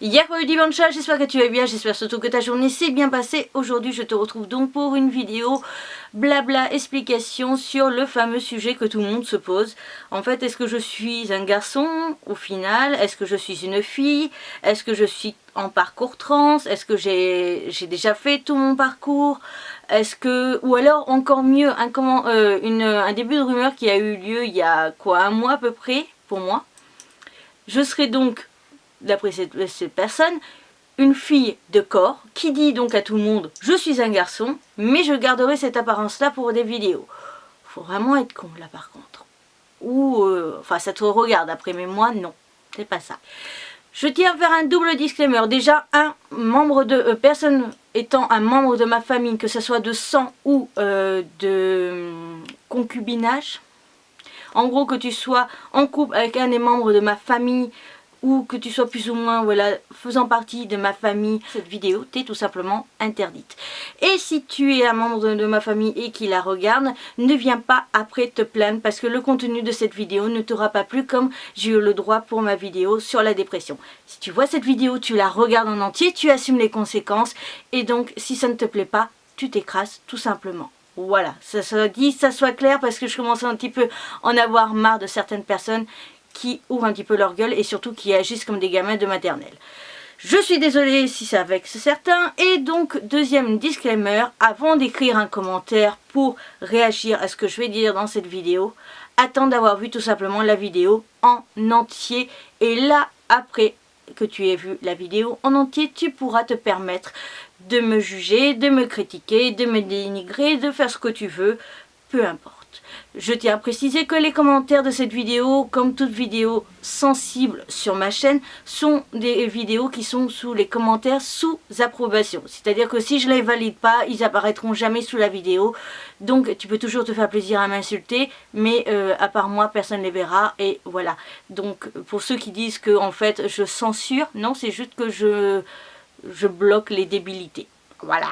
Yahoo Dimanche, j'espère que tu vas bien, j'espère surtout que ta journée s'est bien passée. Aujourd'hui je te retrouve donc pour une vidéo blabla explication sur le fameux sujet que tout le monde se pose. En fait, est-ce que je suis un garçon au final? Est-ce que je suis une fille? Est-ce que je suis en parcours trans? Est-ce que j'ai déjà fait tout mon parcours? Est-ce que, ou alors encore mieux, un début de rumeur qui a eu lieu il y a quoi, un mois à peu près pour moi. Je serai donc, d'après cette personne, une fille de corps qui dit donc à tout le monde je suis un garçon, mais je garderai cette apparence là pour des vidéos. Faut vraiment être con là par contre. Ou enfin ça te regarde après, mais moi non, c'est pas ça. Je tiens à faire un double disclaimer. Déjà, un membre de personne étant un membre de ma famille, que ce soit de sang ou de concubinage. En gros, que tu sois en couple avec un des membres de ma famille ou que tu sois plus ou moins voilà, faisant partie de ma famille, cette vidéo t'est tout simplement interdite. Et si tu es un membre de ma famille et qui la regarde, ne viens pas après te plaindre parce que le contenu de cette vidéo ne t'aura pas plu comme j'ai eu le droit pour ma vidéo sur la dépression. Si tu vois cette vidéo, tu la regardes en entier, tu assumes les conséquences et donc si ça ne te plaît pas, tu t'écrases tout simplement. Voilà, ça soit clair parce que je commence un petit peu à en avoir marre de certaines personnes qui ouvrent un petit peu leur gueule et surtout qui agissent comme des gamins de maternelle. Je suis désolée si ça vexe certains. Et donc, deuxième disclaimer, avant d'écrire un commentaire pour réagir à ce que je vais dire dans cette vidéo, attends d'avoir vu tout simplement la vidéo en entier. Et là, après que tu aies vu la vidéo en entier, tu pourras te permettre de me juger, de me critiquer, de me dénigrer, de faire ce que tu veux, peu importe. Je tiens à préciser que les commentaires de cette vidéo, comme toute vidéo sensible sur ma chaîne, sont des vidéos qui sont sous les commentaires sous approbation. C'est-à-dire que si je ne les valide pas, ils apparaîtront jamais sous la vidéo. Donc tu peux toujours te faire plaisir à m'insulter, mais à part moi, personne ne les verra. Et voilà. Donc pour ceux qui disent que en fait je censure, non, c'est juste que je bloque les débilités. Voilà.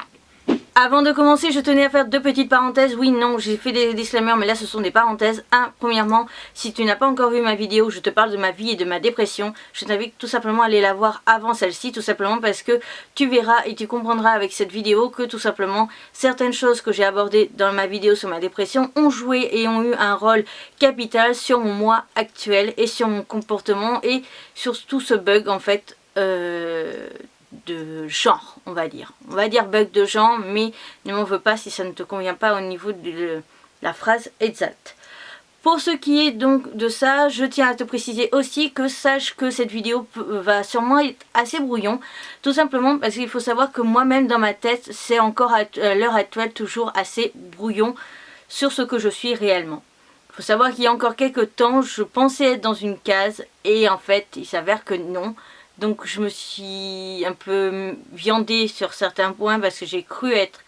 Avant de commencer, je tenais à faire deux petites parenthèses. Oui, non, j'ai fait des disclaimers, mais là ce sont des parenthèses. Premièrement, si tu n'as pas encore vu ma vidéo, je te parle de ma vie et de ma dépression. Je t'invite tout simplement à aller la voir avant celle-ci, tout simplement parce que tu verras et tu comprendras avec cette vidéo que tout simplement certaines choses que j'ai abordées dans ma vidéo sur ma dépression ont joué et ont eu un rôle capital sur mon moi actuel et sur mon comportement et sur tout ce bug en fait de genre, on va dire bug de genre, mais ne m'en veux pas si ça ne te convient pas au niveau de la phrase exacte. Pour ce qui est donc de ça, je tiens à te préciser aussi que sache que cette vidéo va sûrement être assez brouillon, tout simplement parce qu'il faut savoir que moi-même dans ma tête, c'est encore à l'heure actuelle toujours assez brouillon sur ce que je suis réellement. Il faut savoir qu'il y a encore quelques temps, je pensais être dans une case et en fait, il s'avère que non. Donc je me suis un peu viandée sur certains points parce que j'ai cru être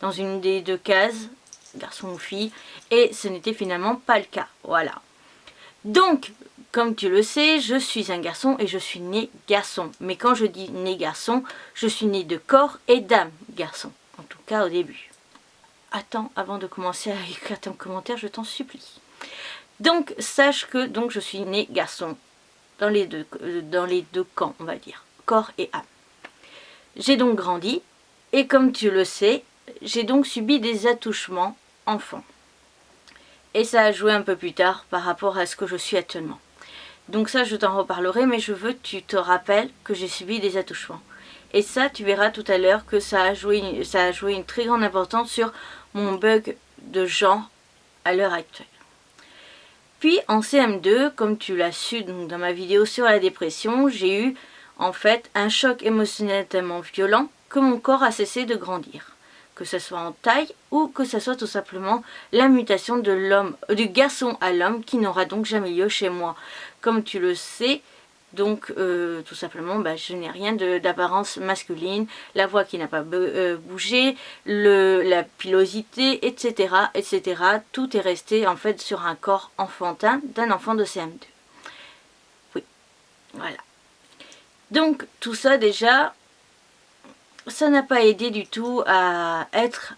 dans une des deux cases, garçon ou fille, et ce n'était finalement pas le cas. Voilà. Donc, comme tu le sais, je suis un garçon et je suis né garçon. Mais quand je dis né garçon, je suis né de corps et d'âme garçon. En tout cas au début. Attends, avant de commencer à écrire ton commentaire, je t'en supplie. Donc, sache que donc, je suis né garçon. Dans les deux camps, on va dire, corps et âme. J'ai donc grandi, et comme tu le sais, j'ai donc subi des attouchements enfants. Et ça a joué un peu plus tard par rapport à ce que je suis actuellement. Donc ça, je t'en reparlerai, mais je veux que tu te rappelles que j'ai subi des attouchements. Et ça, tu verras tout à l'heure que ça a joué une très grande importance sur mon bug de genre à l'heure actuelle. Puis en CM2, comme tu l'as su donc dans ma vidéo sur la dépression, j'ai eu en fait un choc émotionnel tellement violent que mon corps a cessé de grandir. Que ce soit en taille ou que ce soit tout simplement la mutation de l'homme, du garçon à l'homme qui n'aura donc jamais lieu chez moi. Comme tu le sais, donc tout simplement je n'ai rien d'apparence masculine, la voix qui n'a pas bougé, la pilosité, etc., etc. Tout est resté en fait sur un corps enfantin d'un enfant de CM2. Oui, voilà. Donc tout ça déjà, ça n'a pas aidé du tout à être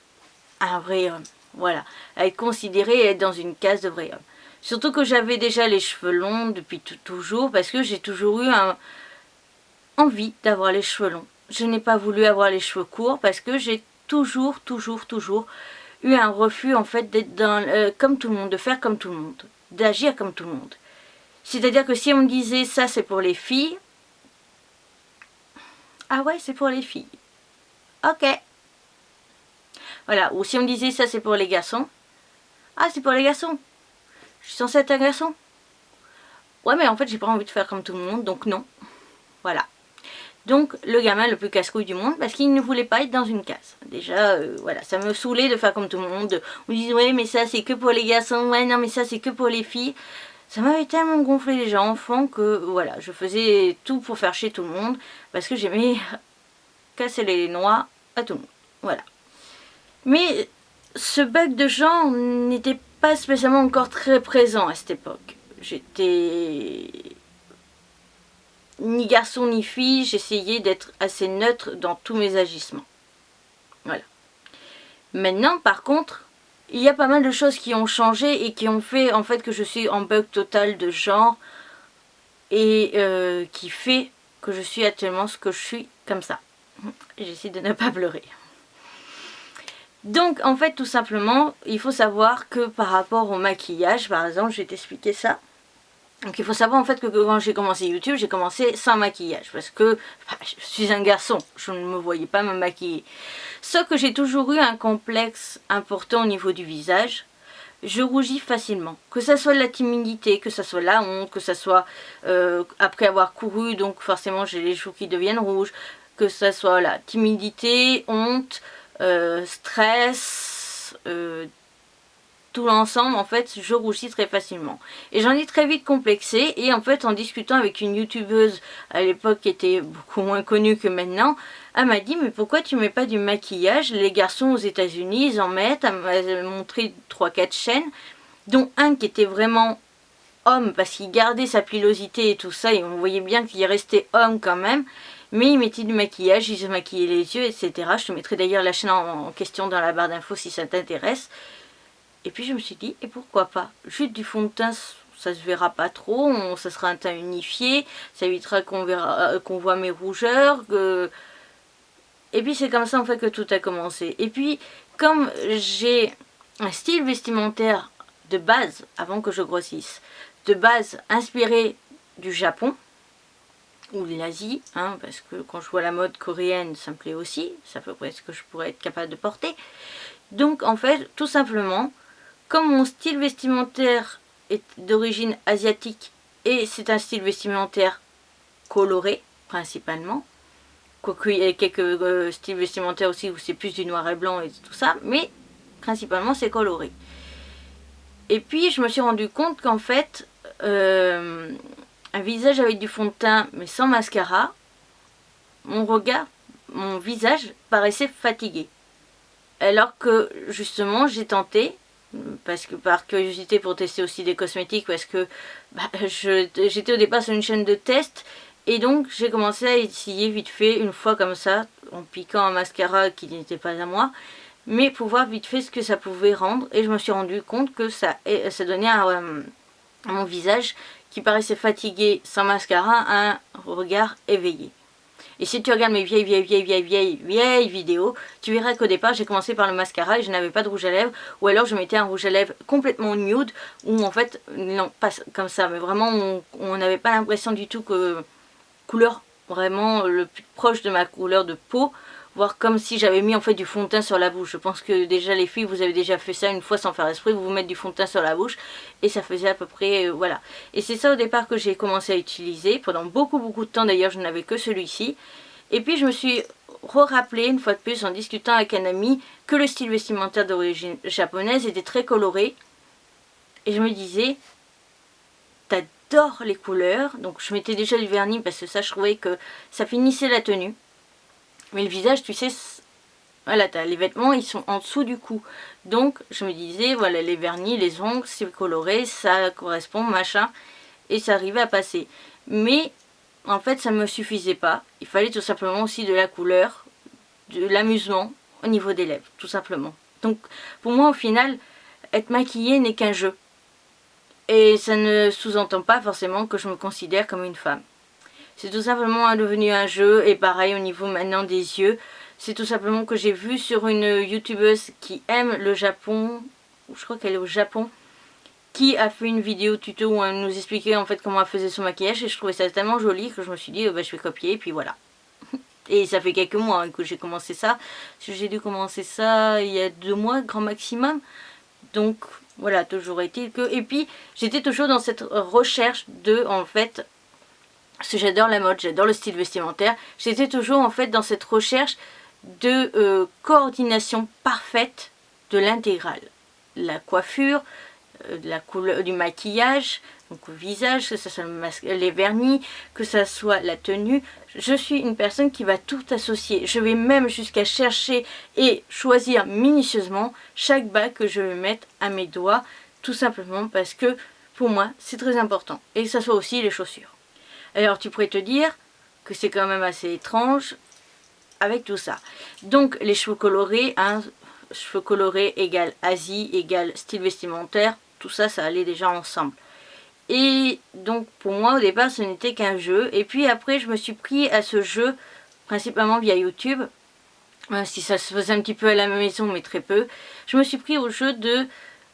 un vrai homme. Voilà, à être considéré et être dans une case de vrai homme. Surtout que j'avais déjà les cheveux longs depuis toujours parce que j'ai toujours eu envie d'avoir les cheveux longs. Je n'ai pas voulu avoir les cheveux courts parce que j'ai toujours eu un refus en fait d'être comme tout le monde, de faire comme tout le monde, d'agir comme tout le monde. C'est-à-dire que si on me disait ça c'est pour les filles, ah ouais c'est pour les filles, ok. Voilà, ou si on me disait ça c'est pour les garçons, ah c'est pour les garçons, je suis censée être un garçon. Ouais mais en fait j'ai pas envie de faire comme tout le monde donc non, voilà. Donc le gamin le plus casse-couille du monde parce qu'il ne voulait pas être dans une case. Déjà voilà, ça me saoulait de faire comme tout le monde. On me disait ouais mais ça c'est que pour les garçons, ouais non mais ça c'est que pour les filles. Ça m'avait tellement gonflé déjà enfant que voilà, je faisais tout pour faire chier tout le monde parce que j'aimais casser les noix à tout le monde. Voilà. Mais ce bug de genre n'était pas spécialement encore très présent à cette époque. J'étais ni garçon ni fille, j'essayais d'être assez neutre dans tous mes agissements. Voilà. Maintenant, par contre, il y a pas mal de choses qui ont changé et qui ont fait en fait que je suis en bug total de genre et qui fait que je suis actuellement ce que je suis comme ça. J'essaie de ne pas pleurer. Donc en fait tout simplement, il faut savoir que par rapport au maquillage, par exemple, je vais t'expliquer ça. Donc il faut savoir en fait que quand j'ai commencé YouTube, j'ai commencé sans maquillage parce que je suis un garçon, je ne me voyais pas me maquiller. Sauf que j'ai toujours eu un complexe important au niveau du visage. Je rougis facilement, que ça soit la timidité, que ça soit la honte, que ça soit après avoir couru, donc forcément j'ai les joues qui deviennent rouges, que ça soit la timidité, honte, stress, tout l'ensemble, en fait, je rougis très facilement. Et j'en ai très vite complexé, et en fait, en discutant avec une youtubeuse à l'époque qui était beaucoup moins connue que maintenant, elle m'a dit, mais pourquoi tu mets pas du maquillage? Les garçons aux États-Unis ils en mettent. Elle m'a montré 3-4 chaînes, dont un qui était vraiment homme, parce qu'il gardait sa pilosité et tout ça, et on voyait bien qu'il restait homme quand même. Mais il mettait du maquillage, il se maquillait les yeux, etc. Je te mettrai d'ailleurs la chaîne en question dans la barre d'infos si ça t'intéresse. Et puis je me suis dit, et pourquoi pas? Juste du fond de teint, ça se verra pas trop, ça sera un teint unifié, ça évitera qu'on voit mes rougeurs. Et puis c'est comme ça en fait que tout a commencé. Et puis comme j'ai un style vestimentaire de base, avant que je grossisse, de base inspiré du Japon, ou de l'Asie, hein, parce que quand je vois la mode coréenne, ça me plaît aussi, c'est à peu près ce que je pourrais être capable de porter. Donc en fait, tout simplement, comme mon style vestimentaire est d'origine asiatique et c'est un style vestimentaire coloré principalement, quoique il y a quelques styles vestimentaires aussi où c'est plus du noir et blanc et tout ça, mais principalement c'est coloré. Et puis je me suis rendu compte qu'en fait un visage avec du fond de teint mais sans mascara, mon visage paraissait fatigué. Alors que justement j'ai tenté, parce que par curiosité pour tester aussi des cosmétiques, parce que j'étais au départ sur une chaîne de test et donc j'ai commencé à essayer vite fait une fois comme ça en piquant un mascara qui n'était pas à moi, mais pour voir vite fait ce que ça pouvait rendre, et je me suis rendu compte que ça donnait à mon visage qui paraissait fatigué sans mascara un regard éveillé. Et si tu regardes mes vieilles vidéos, tu verras qu'au départ j'ai commencé par le mascara et je n'avais pas de rouge à lèvres, ou alors je mettais un rouge à lèvres complètement nude, où en fait, non pas comme ça, mais vraiment on n'avait pas l'impression du tout que couleur vraiment le plus proche de ma couleur de peau, voire comme si j'avais mis en fait du fond de teint sur la bouche. Je pense que déjà les filles, vous avez déjà fait ça une fois sans faire esprit, vous mettez du fond de teint sur la bouche et ça faisait à peu près, voilà. Et c'est ça au départ que j'ai commencé à utiliser, pendant beaucoup de temps d'ailleurs je n'avais que celui-ci. Et puis je me suis rappelé une fois de plus en discutant avec un ami que le style vestimentaire d'origine japonaise était très coloré. Et je me disais, t'adores les couleurs, donc je mettais déjà du vernis parce que ça je trouvais que ça finissait la tenue. Mais le visage, tu sais, voilà, les vêtements, ils sont en dessous du cou. Donc, je me disais, voilà, les vernis, les ongles, c'est coloré, ça correspond, machin. Et ça arrivait à passer. Mais, en fait, ça ne me suffisait pas. Il fallait tout simplement aussi de la couleur, de l'amusement au niveau des lèvres, tout simplement. Donc, pour moi, au final, être maquillée n'est qu'un jeu. Et ça ne sous-entend pas forcément que je me considère comme une femme. C'est tout simplement devenu un jeu. Et pareil au niveau maintenant des yeux. C'est tout simplement que j'ai vu sur une youtubeuse qui aime le Japon, je crois qu'elle est au Japon, qui a fait une vidéo tuto où elle nous expliquait en fait comment elle faisait son maquillage, et je trouvais ça tellement joli que je me suis dit bah, je vais copier, et puis voilà. Et ça fait quelques mois que j'ai commencé ça. J'ai dû commencer ça il y a 2 mois, grand maximum. Donc voilà, toujours est-il que... Et puis j'étais toujours dans cette recherche de, en fait, parce que j'adore la mode, j'adore le style vestimentaire. J'étais toujours en fait dans cette recherche de coordination parfaite de l'intégrale. La coiffure, de la couleur, du maquillage, donc au visage, que ce soit les vernis, que ce soit la tenue. Je suis une personne qui va tout associer. Je vais même jusqu'à chercher et choisir minutieusement chaque bague que je vais mettre à mes doigts, tout simplement parce que pour moi c'est très important. Et que ce soit aussi les chaussures. Alors tu pourrais te dire que c'est quand même assez étrange avec tout ça. Donc les cheveux colorés, hein, cheveux colorés égale Asie, égale style vestimentaire, tout ça, ça allait déjà ensemble. Et donc pour moi au départ ce n'était qu'un jeu, et puis après je me suis pris à ce jeu principalement via YouTube, si ça se faisait un petit peu à la maison mais très peu. Je me suis pris au jeu de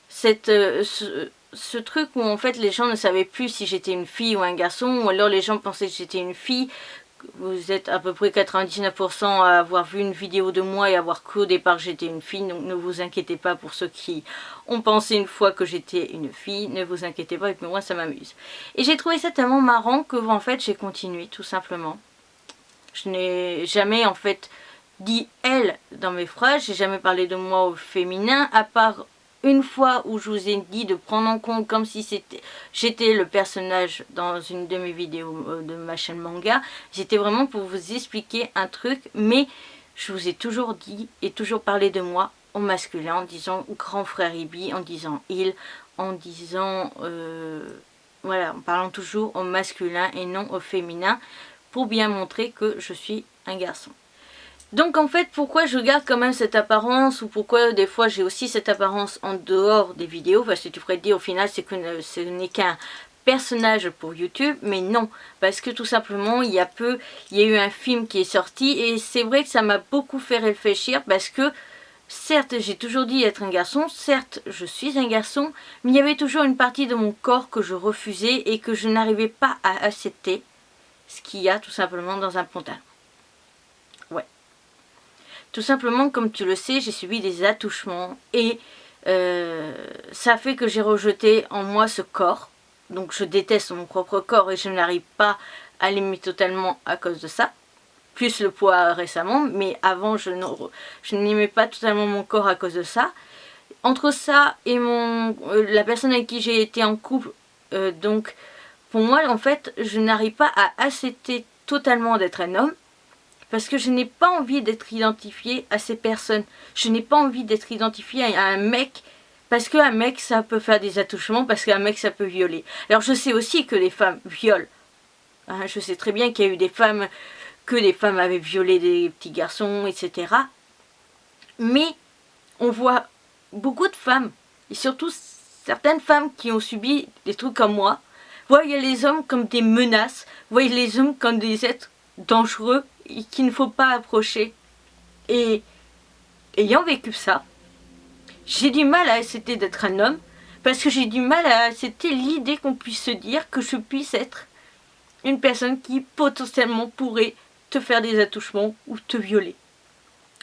cette, ce truc où en fait les gens ne savaient plus si j'étais une fille ou un garçon, ou alors les gens pensaient que j'étais une fille. Vous êtes à peu près 99% à avoir vu une vidéo de moi et avoir cru au départ que j'étais une fille, donc ne vous inquiétez pas pour ceux qui ont pensé une fois que j'étais une fille, ne vous inquiétez pas, et puis moi ça m'amuse. Et j'ai trouvé ça tellement marrant que en fait j'ai continué tout simplement. Je n'ai jamais en fait dit elle dans mes phrases, j'ai jamais parlé de moi au féminin, à part une fois où je vous ai dit de prendre en compte comme si j'étais le personnage dans une de mes vidéos de ma chaîne manga. C'était vraiment pour vous expliquer un truc, mais je vous ai toujours dit et toujours parlé de moi au masculin, en disant grand frère Ibi, en disant il, en disant voilà, en parlant toujours au masculin et non au féminin, pour bien montrer que je suis un garçon. Donc en fait, pourquoi je garde quand même cette apparence, ou pourquoi des fois j'ai aussi cette apparence en dehors des vidéos, parce que tu pourrais te dire au final c'est que ce n'est qu'un personnage pour YouTube, mais non, parce que tout simplement il y a eu un film qui est sorti, et c'est vrai que ça m'a beaucoup fait réfléchir, parce que certes j'ai toujours dit être un garçon, certes je suis un garçon, mais il y avait toujours une partie de mon corps que je refusais et que je n'arrivais pas à accepter, ce qu'il y a tout simplement dans un pantalon. Ouais. Tout simplement, comme tu le sais, j'ai subi des attouchements et ça fait que j'ai rejeté en moi ce corps. Donc je déteste mon propre corps et je n'arrive pas à l'aimer totalement à cause de ça. Plus le poids récemment, mais avant je n'aimais pas totalement mon corps à cause de ça. Entre ça et la personne avec qui j'ai été en couple, donc pour moi en fait je n'arrive pas à accepter totalement d'être un homme. Parce que je n'ai pas envie d'être identifiée à ces personnes. Je n'ai pas envie d'être identifiée à un mec. Parce qu'un mec, ça peut faire des attouchements. Parce qu'un mec, ça peut violer. Alors je sais aussi que les femmes violent. Hein, je sais très bien qu'il y a eu des femmes... Que les femmes avaient violé des petits garçons, etc. Mais on voit beaucoup de femmes. Et surtout certaines femmes qui ont subi des trucs comme moi. Voyez les hommes comme des menaces. Voyez les hommes comme des êtres dangereux qu'il ne faut pas approcher. Et ayant vécu ça, j'ai du mal à accepter d'être un homme, parce que j'ai du mal à accepter l'idée qu'on puisse se dire que je puisse être une personne qui potentiellement pourrait te faire des attouchements ou te violer.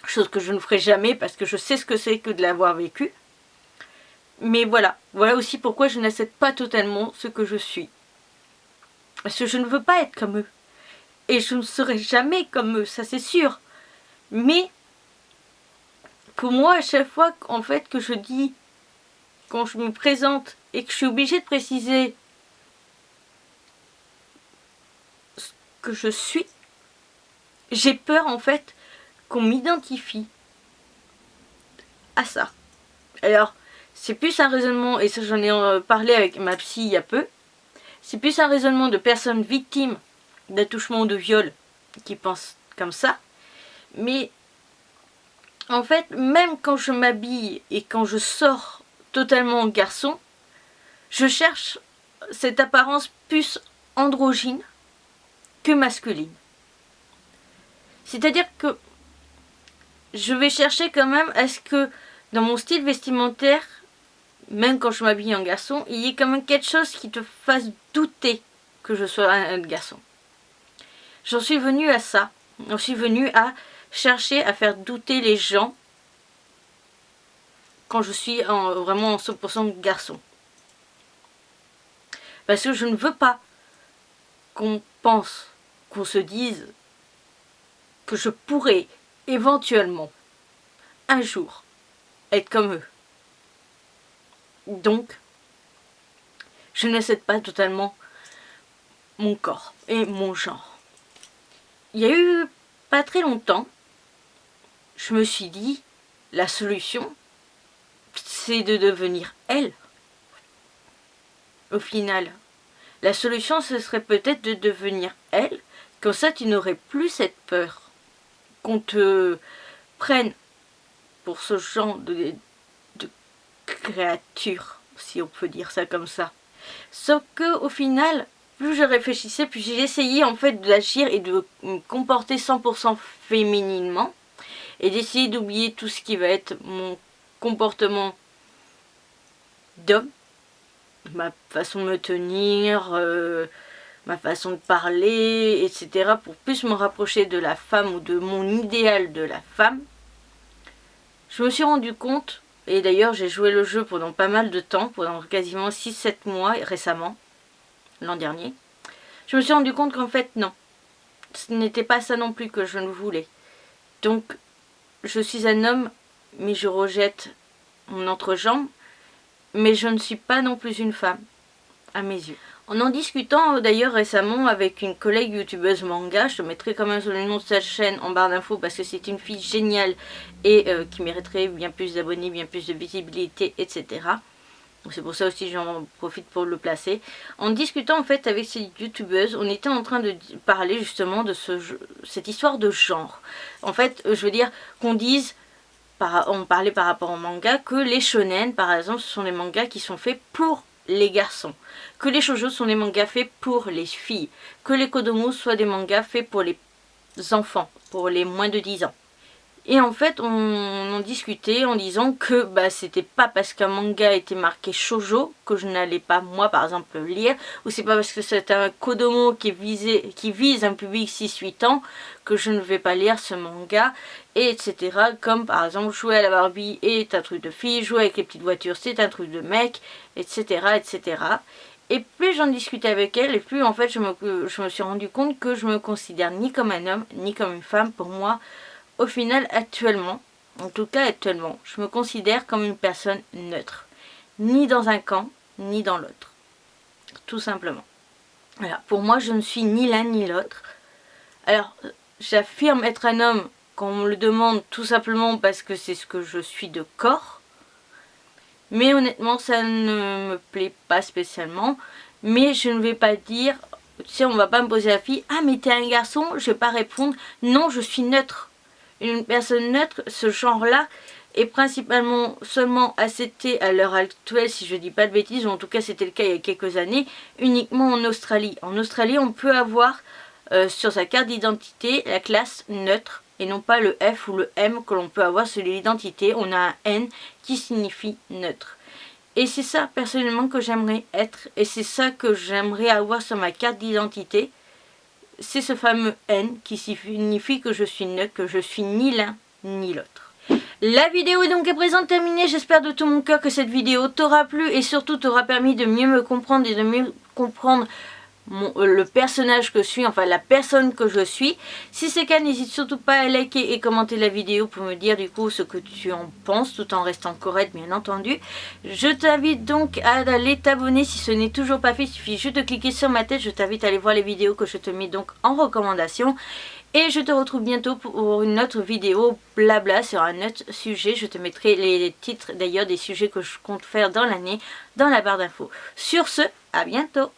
Chose que je ne ferai jamais parce que je sais ce que c'est que de l'avoir vécu. Mais voilà, voilà aussi pourquoi je n'accepte pas totalement ce que je suis. Parce que je ne veux pas être comme eux. Et je ne serai jamais comme eux, ça c'est sûr. Mais, pour moi, à chaque fois en fait, que je dis, quand je me présente, et que je suis obligée de préciser ce que je suis, j'ai peur en fait qu'on m'identifie à ça. Alors, c'est plus un raisonnement, et ça j'en ai parlé avec ma psy il y a peu, c'est plus un raisonnement de personnes victimes d'attouchement ou de viol qui pensent comme ça. Mais en fait, même quand je m'habille et quand je sors totalement en garçon, je cherche cette apparence plus androgyne que masculine. C'est-à-dire que je vais chercher quand même à ce que dans mon style vestimentaire, même quand je m'habille en garçon, il y ait quand même quelque chose qui te fasse douter que je sois un garçon. J'en suis venue à ça. J'en suis venue à chercher à faire douter les gens quand je suis vraiment en 100% garçon. Parce que je ne veux pas qu'on pense, qu'on se dise que je pourrais éventuellement, un jour, être comme eux. Donc, je n'accepte pas totalement mon corps et mon genre. Il y a eu pas très longtemps, je me suis dit, la solution, c'est de devenir elle. Au final, la solution, ce serait peut-être de devenir elle. Comme ça, tu n'aurais plus cette peur qu'on te prenne pour ce genre de créature, si on peut dire ça comme ça. Sauf que au final, plus je réfléchissais, plus j'ai essayé en fait d'agir et de me comporter 100% fémininement et d'essayer d'oublier tout ce qui va être mon comportement d'homme, ma façon de me tenir, ma façon de parler, etc. pour plus me rapprocher de la femme ou de mon idéal de la femme. Je me suis rendu compte, et d'ailleurs j'ai joué le jeu pendant pas mal de temps, pendant quasiment 6-7 mois récemment, l'an dernier, je me suis rendu compte qu'en fait non, ce n'était pas ça non plus que je ne voulais. Donc je suis un homme, mais je rejette mon entrejambe, mais je ne suis pas non plus une femme, à mes yeux. En discutant d'ailleurs récemment avec une collègue youtubeuse manga, je te mettrai quand même le nom de sa chaîne en barre d'infos parce que c'est une fille géniale et qui mériterait bien plus d'abonnés, bien plus de visibilité, etc. C'est pour ça aussi que j'en profite pour le placer. En discutant en fait avec cette youtubeuse, on était en train de parler justement de cette histoire de genre. En fait, je veux dire qu'on dise, on parlait par rapport au manga, que les shonen par exemple, ce sont des mangas qui sont faits pour les garçons, que les shoujo sont des mangas faits pour les filles, que les kodomo soient des mangas faits pour les enfants, pour les moins de 10 ans. Et en fait, on en discutait en disant que c'était pas parce qu'un manga était marqué shoujo que je n'allais pas, moi par exemple, le lire, ou c'est pas parce que c'est un kodomo qui vise un public 6-8 ans que je ne vais pas lire ce manga, et etc. Comme par exemple, jouer à la Barbie est un truc de fille, jouer avec les petites voitures c'est un truc de mec, etc. etc. Et plus j'en discutais avec elle, et plus en fait je me suis rendu compte que je me considère ni comme un homme, ni comme une femme. Pour moi, au final, actuellement, en tout cas actuellement, je me considère comme une personne neutre. Ni dans un camp, ni dans l'autre. Tout simplement. Voilà. Pour moi, je ne suis ni l'un ni l'autre. Alors, j'affirme être un homme quand on me le demande tout simplement parce que c'est ce que je suis de corps. Mais honnêtement, ça ne me plaît pas spécialement. Mais je ne vais pas dire, tu sais, on va pas me poser la fille, ah mais t'es un garçon, je vais pas répondre, non, je suis neutre. Une personne neutre, ce genre-là, est principalement seulement accepté à l'heure actuelle, si je dis pas de bêtises, ou en tout cas c'était le cas il y a quelques années, uniquement en Australie. En Australie, on peut avoir sur sa carte d'identité la classe neutre, et non pas le F ou le M que l'on peut avoir sur l'identité. On a un N qui signifie neutre. Et c'est ça personnellement que j'aimerais être, et c'est ça que j'aimerais avoir sur ma carte d'identité. C'est ce fameux N qui signifie que je suis neutre, que je suis ni l'un ni l'autre. La vidéo est donc à présent terminée. J'espère de tout mon cœur que cette vidéo t'aura plu et surtout t'aura permis de mieux me comprendre et de mieux comprendre le personnage que je suis, enfin la personne que je suis. Si c'est le cas, n'hésite surtout pas à liker et commenter la vidéo pour me dire du coup ce que tu en penses, tout en restant correct bien entendu. Je t'invite donc à aller t'abonner si ce n'est toujours pas fait, il suffit juste de cliquer sur ma tête. Je t'invite à aller voir les vidéos que je te mets donc en recommandation. Et je te retrouve bientôt pour une autre vidéo blabla sur un autre sujet. Je te mettrai les titres d'ailleurs des sujets que je compte faire dans l'année dans la barre d'infos. Sur ce, à bientôt.